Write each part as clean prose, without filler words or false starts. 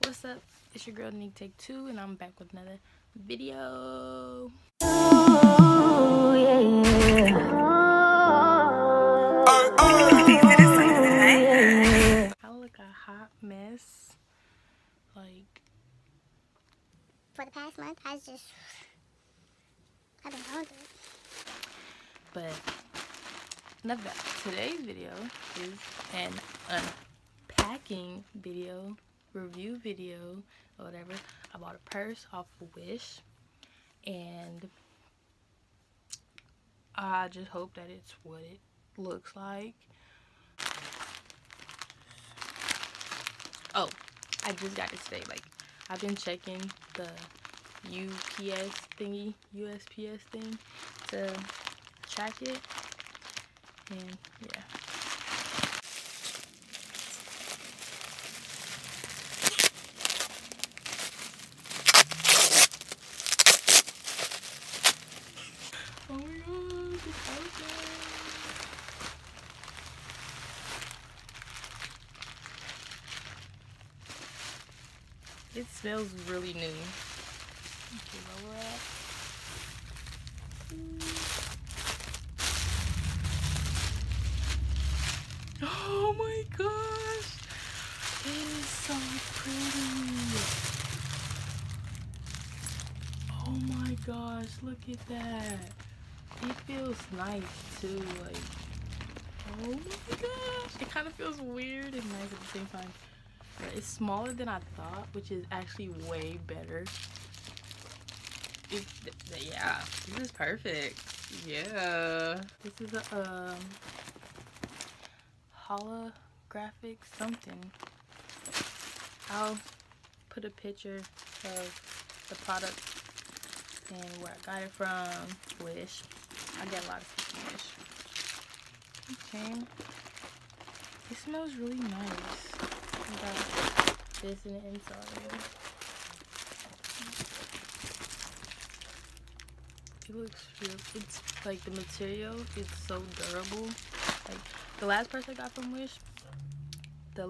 What's up? It's your girl Nick Take 2, and I'm back with another video. Oh, yeah. I look a hot mess. Like, for the past month, I've been hungry. But enough of that. Today's video is an unpacking video, review video, or whatever. I bought a purse off of Wish, and I just hope that it's what it looks like. Oh, I just got it today. Like, I've been checking the USPS thing to track it, and yeah. Oh my god, it's open. It smells really new. Okay, lower that. Oh my gosh! It is so pretty. Oh my gosh, look at that. It feels nice too, like, oh my gosh. It kind of feels weird and nice at the same time. But it's smaller than I thought, which is actually way better. Yeah, this is perfect. Yeah. This is a holographic something. I'll put a picture of the product and where I got it from. Wish. I get a lot of stuff from Wish. Okay. It smells really nice. Got this in the inside. It looks real. It's like the material is so durable. Like the last purse I got from Wish, the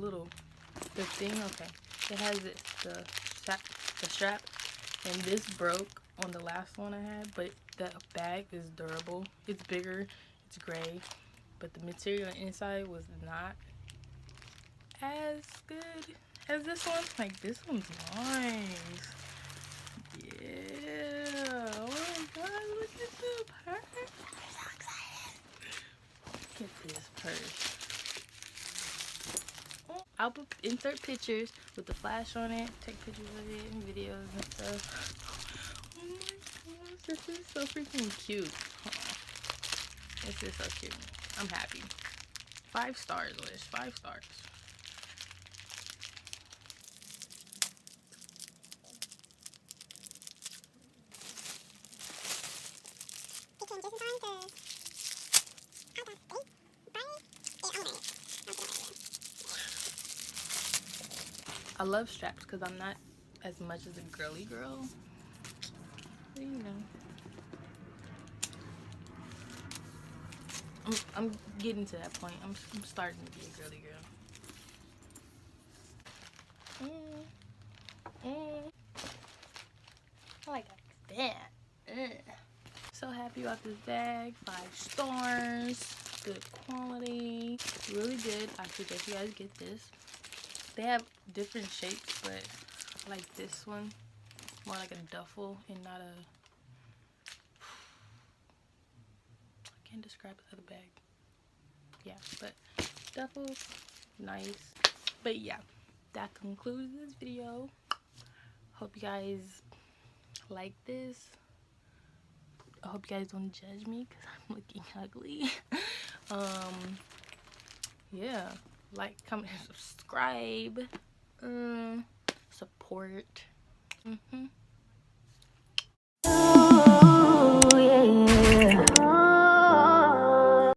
thing. Okay, it has this the strap, and this broke on the last one I had. But the bag is durable. It's bigger. It's gray, but the material inside was not as good as this one. Like, this one's nice. Yeah. Oh my god, look at the purse. I'm so excited. Look at this purse. Oh, I'll insert pictures with the flash on it, take pictures of it and videos and stuff. Oh my gosh, this is so freaking cute. This is so cute. I'm happy. 5 stars, Liz. 5 stars. I love straps because I'm not as much as a girly girl. But, you know. I'm getting to that point. I'm starting to be a girly girl. I like that. So happy about this bag. 5 stars. Good quality. Really good. I suggest you guys get this. They have different shapes, but I like this one. More like a duffel and not a... I can't describe the other bag. Yeah, but duffel, nice. But yeah, that concludes this video. Hope you guys like this. I hope you guys don't judge me because I'm looking ugly. Yeah, like, comment, and subscribe. Support. Oh, yeah.